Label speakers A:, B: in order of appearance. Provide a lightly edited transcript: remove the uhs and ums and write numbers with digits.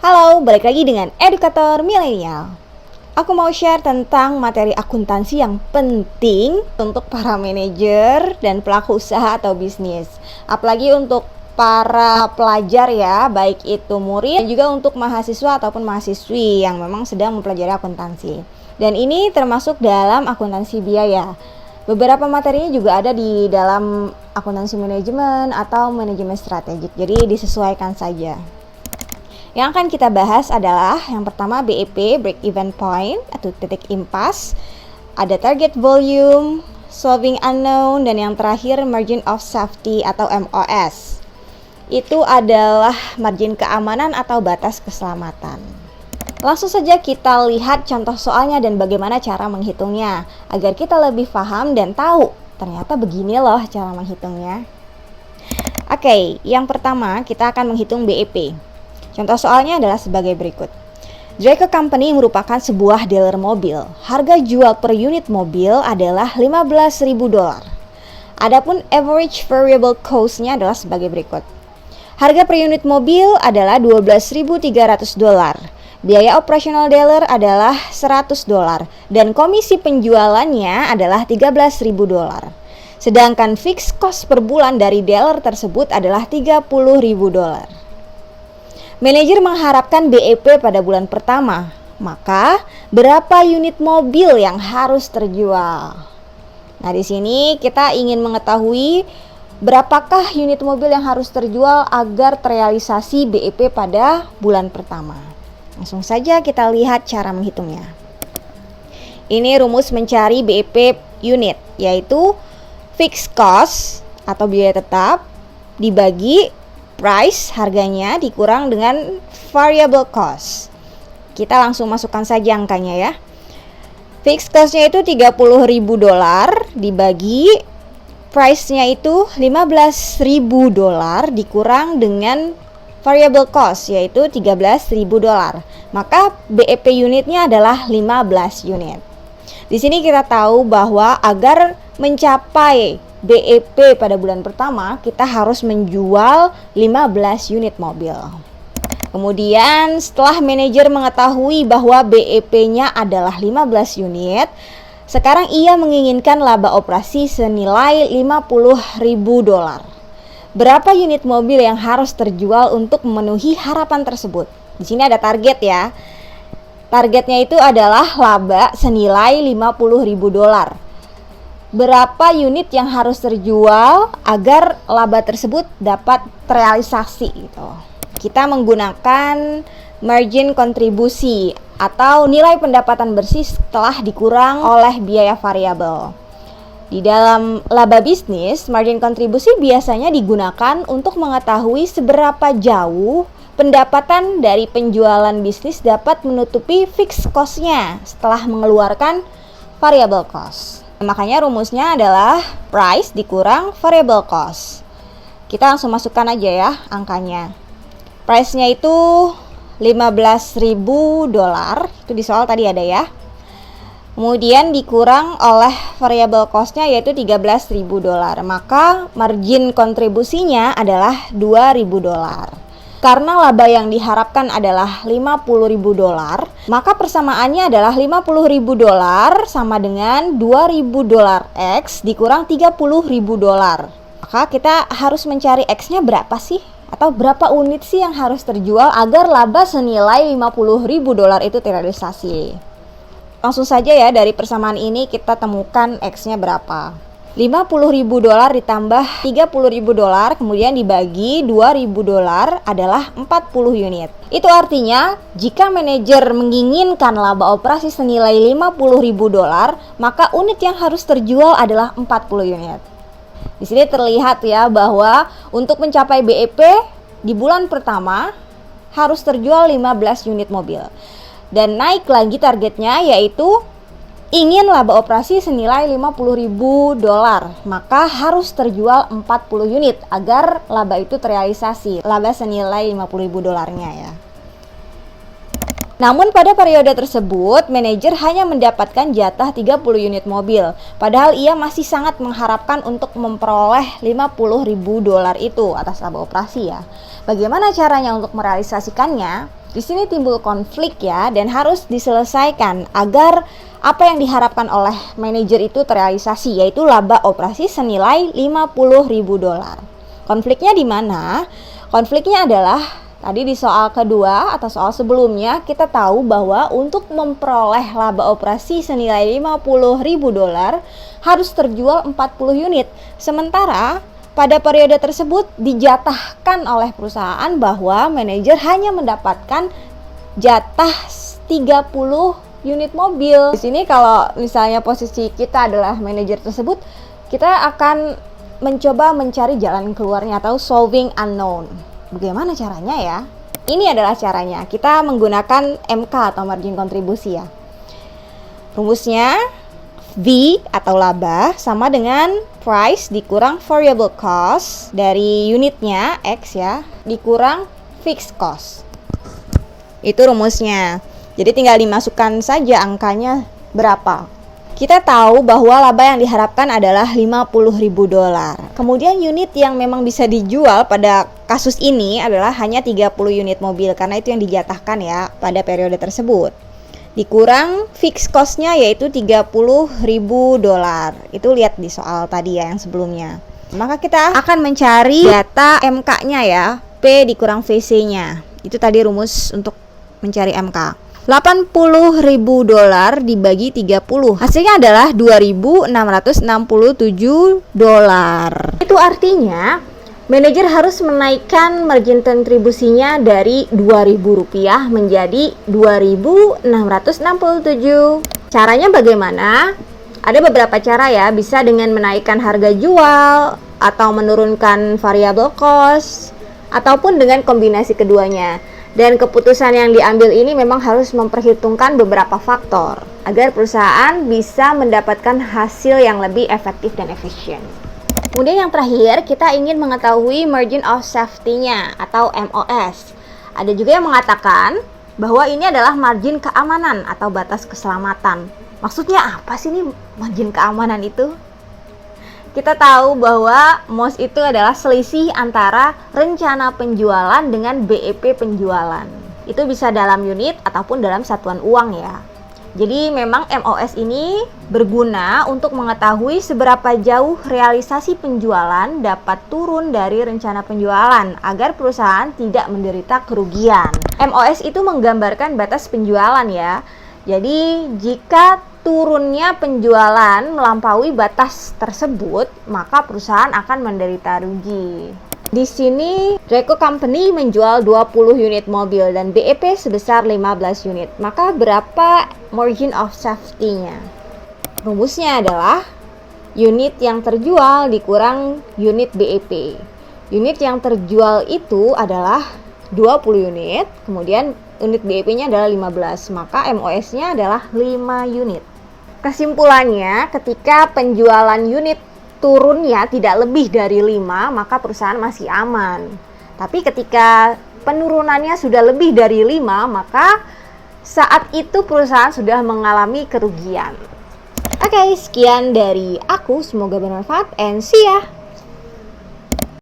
A: Halo, balik lagi dengan Edukator Milenial. Aku mau share tentang materi akuntansi yang penting untuk para manajer dan pelaku usaha atau bisnis. Apalagi untuk para pelajar ya, baik itu murid dan juga untuk mahasiswa ataupun mahasiswi yang memang sedang mempelajari akuntansi. Dan ini termasuk dalam akuntansi biaya. Beberapa materinya juga ada di dalam akuntansi manajemen atau manajemen strategik. Jadi disesuaikan saja. Yang akan kita bahas adalah yang pertama BEP, break even point atau titik impas, ada target volume, solving unknown, dan yang terakhir margin of safety atau MOS. Itu adalah margin keamanan atau batas keselamatan. Langsung saja kita lihat contoh soalnya dan bagaimana cara menghitungnya agar kita lebih paham dan tahu ternyata begini loh cara menghitungnya. Oke, yang pertama kita akan menghitung BEP. Contoh soalnya adalah sebagai berikut. Draco Company merupakan sebuah dealer mobil. Harga jual per unit mobil adalah $15.000. Adapun average variable cost-nya adalah sebagai berikut. Harga per unit mobil adalah $12.300. Biaya operasional dealer adalah $100 dan komisi penjualannya adalah $13.000. Sedangkan fixed cost per bulan dari dealer tersebut adalah $30.000. Manajer mengharapkan BEP pada bulan pertama, maka berapa unit mobil yang harus terjual? Nah, di sini kita ingin mengetahui berapakah unit mobil yang harus terjual agar terrealisasi BEP pada bulan pertama. Langsung saja kita lihat cara menghitungnya. Ini rumus mencari BEP unit, yaitu fixed cost atau biaya tetap dibagi price, harganya, dikurang dengan variable cost. Kita langsung masukkan saja angkanya ya. Fixed cost-nya itu $30.000 dibagi price-nya itu $15.000 dikurang dengan variable cost yaitu $13.000. Maka BEP unitnya adalah 15 unit. Di sini kita tahu bahwa agar mencapai BEP pada bulan pertama, kita harus menjual 15 unit mobil. Kemudian setelah manajer mengetahui bahwa BEP-nya adalah 15 unit, sekarang ia menginginkan laba operasi senilai $50.000. Berapa unit mobil yang harus terjual untuk memenuhi harapan tersebut? Di sini ada target ya. Targetnya itu adalah laba senilai $50.000. Berapa unit yang harus terjual agar laba tersebut dapat terrealisasi gitu. Kita menggunakan margin kontribusi atau nilai pendapatan bersih setelah dikurang oleh biaya variabel. Di dalam laba bisnis, margin kontribusi biasanya digunakan untuk mengetahui seberapa jauh pendapatan dari penjualan bisnis dapat menutupi fixed cost-nya setelah mengeluarkan variable cost. Makanya rumusnya adalah price dikurang variable cost. Kita langsung masukkan aja ya angkanya. Price-nya itu $15.000, itu di soal tadi ada ya. Kemudian dikurang oleh variable cost-nya yaitu $13.000. Maka margin kontribusinya adalah $2.000. Karena laba yang diharapkan adalah $50.000, maka persamaannya adalah $50.000 sama dengan $2.000 X dikurang $30.000. Maka kita harus mencari X-nya berapa sih? Atau berapa unit sih yang harus terjual agar laba senilai $50.000 itu terrealisasi? Langsung saja ya, dari persamaan ini kita temukan X-nya berapa. $50.000 ditambah $30.000 kemudian dibagi $2.000 adalah 40 unit. Itu artinya jika manajer menginginkan laba operasi senilai $50.000, maka unit yang harus terjual adalah 40 unit. Di sini terlihat ya bahwa untuk mencapai BEP di bulan pertama harus terjual 15 unit mobil. Dan naik lagi targetnya yaitu ingin laba operasi senilai $50.000, maka harus terjual 40 unit agar laba itu terrealisasi, laba senilai $50.000-nya ya. Namun pada periode tersebut, manajer hanya mendapatkan jatah 30 unit mobil, padahal ia masih sangat mengharapkan untuk memperoleh $50.000 itu atas laba operasi ya. Bagaimana caranya untuk merealisasikannya? Di sini timbul konflik ya, dan harus diselesaikan agar apa yang diharapkan oleh manajer itu terrealisasi, yaitu laba operasi senilai $50.000. Konfliknya di mana? Konfliknya adalah tadi di soal kedua atau soal sebelumnya kita tahu bahwa untuk memperoleh laba operasi senilai $50.000 harus terjual 40 unit. Sementara pada periode tersebut dijatahkan oleh perusahaan bahwa manajer hanya mendapatkan jatah 30 unit mobil. Di sini kalau misalnya posisi kita adalah manajer tersebut, kita akan mencoba mencari jalan keluarnya atau solving unknown. Bagaimana caranya ya? Ini adalah caranya. Kita menggunakan MK atau margin kontribusi ya. Rumusnya V atau laba sama dengan price dikurang variable cost dari unitnya X ya, dikurang fixed cost. Itu rumusnya. Jadi tinggal dimasukkan saja angkanya berapa. Kita tahu bahwa laba yang diharapkan adalah $50.000. Kemudian unit yang memang bisa dijual pada kasus ini adalah hanya 30 unit mobil karena itu yang dijatahkan ya pada periode tersebut. Dikurang fixed cost-nya yaitu $30.000. Itu lihat di soal tadi ya yang sebelumnya. Maka kita akan mencari data MK-nya ya, P dikurang VC-nya. Itu tadi rumus untuk mencari MK. $80.000 dibagi 30. Hasilnya adalah $2.667. Itu artinya manajer harus menaikkan margin kontribusinya dari Rp2.000 menjadi $2.667. Caranya bagaimana? Ada beberapa cara ya, bisa dengan menaikkan harga jual atau menurunkan variable cost ataupun dengan kombinasi keduanya. Dan keputusan yang diambil ini memang harus memperhitungkan beberapa faktor agar perusahaan bisa mendapatkan hasil yang lebih efektif dan efisien. Kemudian yang terakhir, kita ingin mengetahui margin of safety-nya atau MOS. Ada juga yang mengatakan bahwa ini adalah margin keamanan atau batas keselamatan. Maksudnya apa sih nih margin keamanan itu? Kita tahu bahwa MOS itu adalah selisih antara rencana penjualan dengan BEP penjualan. Itu bisa dalam unit ataupun dalam satuan uang ya. Jadi memang MOS ini berguna untuk mengetahui seberapa jauh realisasi penjualan dapat turun dari rencana penjualan agar perusahaan tidak menderita kerugian. MOS itu menggambarkan batas penjualan ya. Jadi jika turunnya penjualan melampaui batas tersebut, maka perusahaan akan menderita rugi. Di sini Reco Company menjual 20 unit mobil dan BEP sebesar 15 unit. Maka berapa margin of safety-nya? Rumusnya adalah unit yang terjual dikurang unit BEP. Unit yang terjual itu adalah 20 unit, kemudian unit BEP-nya adalah 15, maka MOS-nya adalah 5 unit. Kesimpulannya, ketika penjualan unit turunnya tidak lebih dari 5, maka perusahaan masih aman. Tapi ketika penurunannya sudah lebih dari 5, maka saat itu perusahaan sudah mengalami kerugian. Oke, sekian dari aku, semoga bermanfaat and see ya!